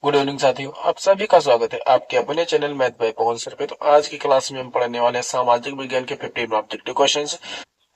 Good evening साथियों, आप सभी का स्वागत है आपके अपने चैनल मैथ बाय पवन सर पे। तो आज की क्लास में हम पढ़ने वाले हैं सामाजिक विज्ञान के 15 ऑब्जेक्टिव क्वेश्चंस।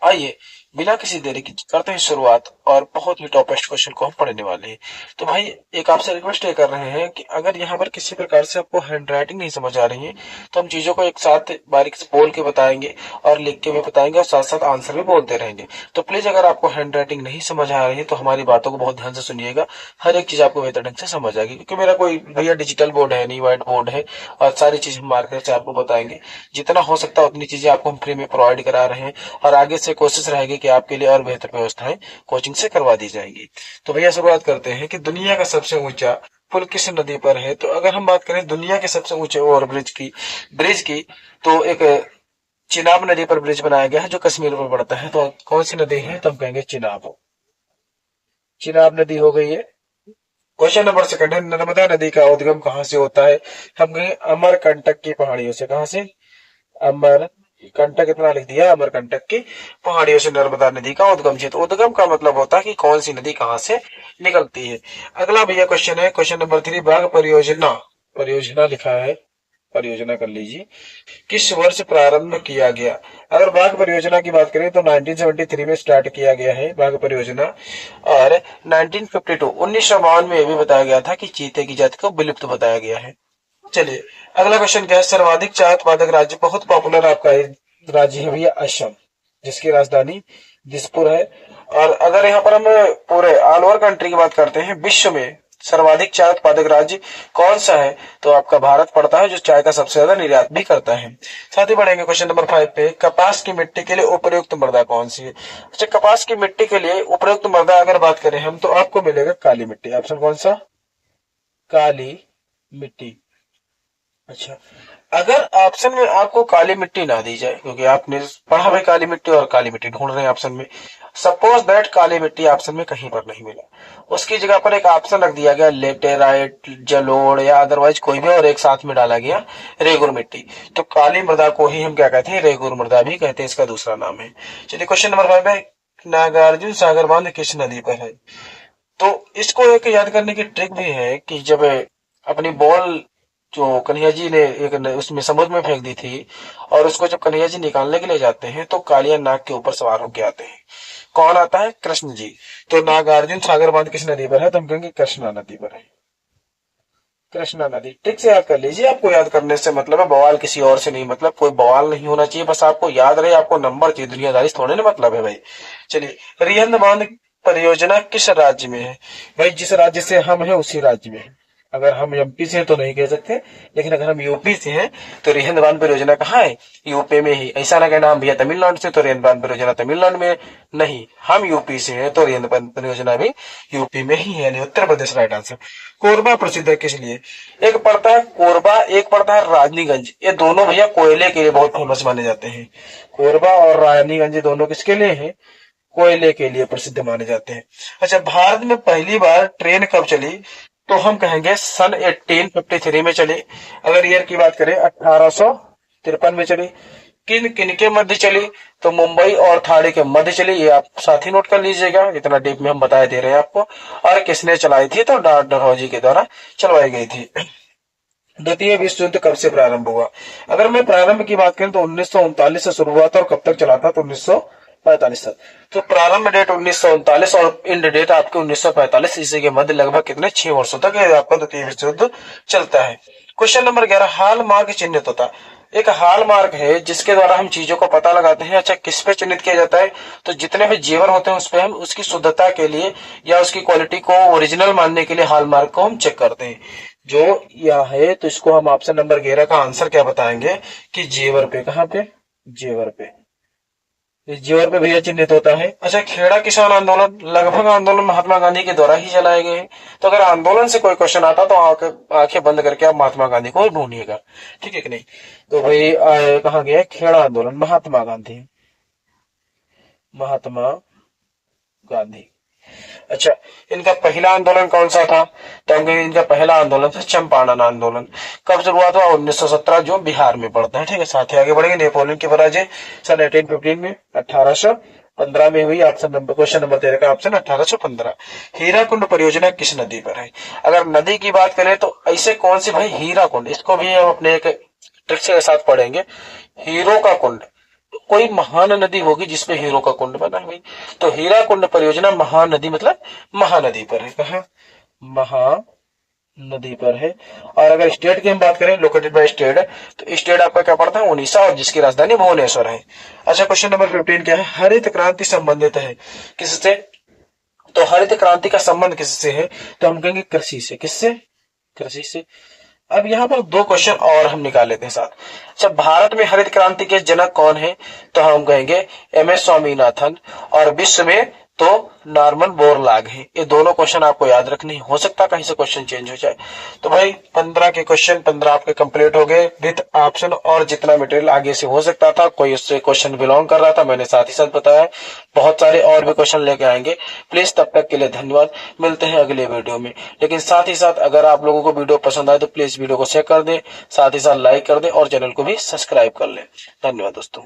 आइए बिना किसी देरी की करते हैं शुरुआत और बहुत ही टॉपेस्ट क्वेश्चन को हम पढ़ने वाले हैं। तो भाई एक आपसे रिक्वेस्ट ये कर रहे हैं कि अगर यहाँ पर किसी प्रकार से आपको हैंड राइटिंग नहीं समझ आ रही है तो हम चीजों को एक साथ बारीक से बोल के बताएंगे और लिख के भी बताएंगे और साथ साथ आंसर भी बोलते रहेंगे। तो प्लीज अगर आपको हैंड राइटिंग नहीं समझ आ रही है तो हमारी बातों को बहुत ध्यान से सुनिएगा, हर एक चीज आपको बेहतर ढंग से समझ आएगी। क्योंकि मेरा कोई भैया डिजिटल बोर्ड है नहीं, व्हाइट बोर्ड है और सारी चीज हम मार्कर से आपको बताएंगे। जितना हो सकता है उतनी चीजें आपको हम फ्री में प्रोवाइड करा रहे हैं और आगे से कोशिश रहेगी कि आपके लिए और बेहतर व्यवस्थाएं कोचिंग से करवा दी जाएंगी। तो भैया शुरुआत करते हैं कि दुनिया का सबसे ऊंचा पुल किस नदी पर है। तो अगर हम बात करें दुनिया के सबसे ऊंचे ओवर ब्रिज की तो एक चिनाब नदी पर ब्रिज बनाया गया है जो कश्मीर में पड़ता है। तो कौन सी नदी है? तो हम कहेंगे चिनाब नदी हो गई है। क्वेश्चन नंबर सेकंड है, नर्मदा नदी का उद्गम कहाँ से होता है? हम कहेंगे अमरकंटक की पहाड़ियों से। कहाँ से? अमर कंटक, इतना लिख दिया, अमरकंटक की पहाड़ियों से नर्मदा नदी का उद्गम है। तो उद्गम का मतलब होता है कि कौन सी नदी कहाँ से निकलती है। अगला भैया क्वेश्चन है, क्वेश्चन नंबर 3, बाघ परियोजना, परियोजना लिखा है, परियोजना कर लीजिए, किस वर्ष प्रारंभ किया गया? अगर बाघ परियोजना की बात करें तो 1973 में स्टार्ट किया गया है बाघ परियोजना और 1952 में भी बताया गया था कि चीते की जाति को विलुप्त बताया गया है। चलिए अगला क्वेश्चन क्या है, सर्वाधिक चाय उत्पादक राज्य, बहुत पॉपुलर आपका राज्य है भैया असम, जिसकी राजधानी दिसपुर है। और अगर यहाँ पर हम पूरे ऑल ओवर कंट्री की बात करते हैं, विश्व में सर्वाधिक चाय उत्पादक राज्य कौन सा है? तो आपका भारत पड़ता है जो चाय का सबसे ज्यादा निर्यात भी करता है। साथ ही बढ़ेंगे क्वेश्चन नंबर 5 पे, कपास की मिट्टी के लिए उपयुक्त मृदा कौन सी है? अच्छा, कपास की मिट्टी के लिए उपयुक्त मृदा अगर बात करें हम तो आपको मिलेगा काली मिट्टी। ऑप्शन कौन सा? काली मिट्टी। अच्छा, अगर ऑप्शन में आपको काली मिट्टी ना दी जाए, क्योंकि आपने पढ़ा है काली मिट्टी और काली मिट्टी ढूंढ रहे हैं ऑप्शन में, सपोज दैट काली मिट्टी ऑप्शन में कहीं पर नहीं मिला, उसकी जगह पर एक ऑप्शन रख दिया गया लेटेराइट, जलोढ़ या अदरवाइज कोई भी, और एक साथ में डाला गया रेगुर मिट्टी, तो काली मृदा को ही हम क्या कहते हैं? रेगुर मृदा भी कहते हैं, इसका दूसरा नाम है। चलिए क्वेश्चन नंबर 5 है, नागार्जुन सागर बांध किस नदी पर है? तो इसको एक याद करने की ट्रिक भी है कि जब अपनी बॉल जो कन्हैया जी ने एक उसमें समुद्र में फेंक दी थी और उसको जब कन्हैया जी निकालने के लिए जाते हैं तो कालिया नाग के ऊपर सवार होकर आते हैं। कौन आता है? कृष्ण जी। तो नागार्जुन सागर बांध किस नदी पर है? तो हम कहेंगे कृष्णा नदी पर है। कृष्णा नदी, ठीक से याद कर लीजिए। आपको याद करने से मतलब है, बवाल किसी और से नहीं, मतलब कोई बवाल नहीं होना चाहिए, बस आपको याद रहे, आपको नंबर चाहिए, दुनियादारी से थोड़े ना मतलब है भाई। चलिए, रिहंद बांध परियोजना किस राज्य में है? भाई जिस राज्य से हम हैं उसी राज्य में है। अगर हम एमपी से हैं तो नहीं कह सकते, लेकिन अगर हम यूपी से हैं तो रिहंद बांध परियोजना कहाँ है? यूपी में ही। ऐसा ना कहना हम भैया तमिलनाडु से तो रिहंद बांध परियोजना तमिलनाडु में नहीं, हम यूपी से हैं तो रिहंद बांध परियोजना भी यूपी में ही है, यानी उत्तर प्रदेश राइट आंसर। कोरबा प्रसिद्ध है किस लिए? एक पड़ता है कोरबा, एक पड़ता है राजनीगंज, ये दोनों भैया कोयले के लिए बहुत फेमस माने जाते हैं। कोरबा और राजनीगंज दोनों किसके लिए हैं? कोयले के लिए प्रसिद्ध माने जाते हैं। अच्छा, भारत में पहली बार ट्रेन कब चली? तो हम कहेंगे सन 1853 में चली। अगर ईयर की बात करें 1853 में चली। किन किन के मध्य चली? तो मुंबई और थाने के मध्य चली, ये आप साथ ही नोट कर लीजिएगा, इतना डीप में हम बता दे रहे हैं आपको। और किसने चलाई थी? तो डलहौजी के द्वारा चलवाई गई थी। द्वितीय विश्व युद्ध कब से प्रारंभ हुआ? अगर मैं प्रारंभ की बात करें तो 1939 से शुरू हुआ था और कब तक चला था? तो 1945 तक। तो प्रारंभ डेट 1939 और एंड डेट आपके 1945, इसी के मध्य लगभग कितने 6 वर्षों तक आपका द्वितीय विश्व युद्ध चलता है। क्वेश्चन नंबर 11, हाल मार्क चिन्हित होता है। एक हाल मार्क है जिसके द्वारा हम चीजों को पता लगाते हैं। अच्छा, किस पे चिन्हित किया जाता है? तो जितने भी जेवर होते हैं उस पे हम उसकी शुद्धता के लिए या उसकी क्वालिटी को ओरिजिनल मानने के लिए हाल मार्क को हम चेक करते हैं। जो यह है तो इसको हम ऑप्शन नंबर 11 का आंसर क्या बताएंगे कि जेवर पे। कहाँ पे? जेवर पे। जेवर पे भैया चिन्हित होता है। अच्छा, खेड़ा किसान आंदोलन, लगभग आंदोलन महात्मा गांधी के द्वारा ही चलाए गए हैं। तो अगर आंदोलन से कोई क्वेश्चन आता तो आंखें बंद करके आप महात्मा गांधी को ढूंढिएगा, ठीक है कि नहीं? तो भाई कहाँ गया? खेड़ा आंदोलन, महात्मा गांधी, महात्मा गांधी। अच्छा, इनका पहला आंदोलन कौन सा था? तो हम कहेंगे इनका पहला आंदोलन था चंपारण आंदोलन। कब शुरुआत हुआ? 1917, जो बिहार में पड़ता है, ठीक है। साथ ही आगे बढ़ेंगे, नेपोलियन की पराजय सन 1815 में, 1800 15 में हुई। ऑप्शन नंबर क्वेश्चन नंबर 13 का ऑप्शन 1815। हीराकुंड परियोजना किस नदी पर है? अगर नदी की बात करें तो ऐसे कौन सी भाई, हीराकुंड, इसको भी हम अपने एक ट्रिक के साथ पढ़ेंगे। हीरो का कुंड, कोई महान नदी होगी जिसपे हीरो का कुंड बना है भाई। तो हीराकुंड परियोजना महानदी मतलब महानदी पर है। कहा? महानदी पर है। और अगर स्टेट की हम बात करें, लोकेटेड बाय स्टेट, तो स्टेट आपका क्या पड़ता है? उड़ीसा, और जिसकी राजधानी भुवनेश्वर है। अच्छा, क्वेश्चन नंबर 15 क्या है? हरित क्रांति संबंधित है किससे? तो हरित क्रांति का संबंध किससे है? तो हम कहेंगे कृषि से। किससे? कृषि से। अब यहाँ पर दो क्वेश्चन और हम निकाल लेते हैं साथ। अच्छा, भारत में हरित क्रांति के जनक कौन है? तो हम कहेंगे एमएस स्वामीनाथन, और विश्व में तो नॉर्मन बोरलॉग है। ये दोनों क्वेश्चन आपको याद रखने, हो सकता कहीं से क्वेश्चन चेंज हो जाए। तो भाई 15 के क्वेश्चन 15 आपके कंप्लीट हो गए विथ ऑप्शन, और जितना मटेरियल आगे से हो सकता था, कोई उससे क्वेश्चन बिलोंग कर रहा था, मैंने साथ ही साथ बताया। बहुत सारे और भी क्वेश्चन लेके आएंगे। प्लीज तब तक के लिए धन्यवाद, मिलते हैं अगले वीडियो में। लेकिन साथ ही साथ अगर आप लोगों को वीडियो पसंद आए तो प्लीज वीडियो को शेयर कर दें, साथ ही साथ लाइक कर दें, और चैनल को भी सब्सक्राइब कर लें। धन्यवाद दोस्तों।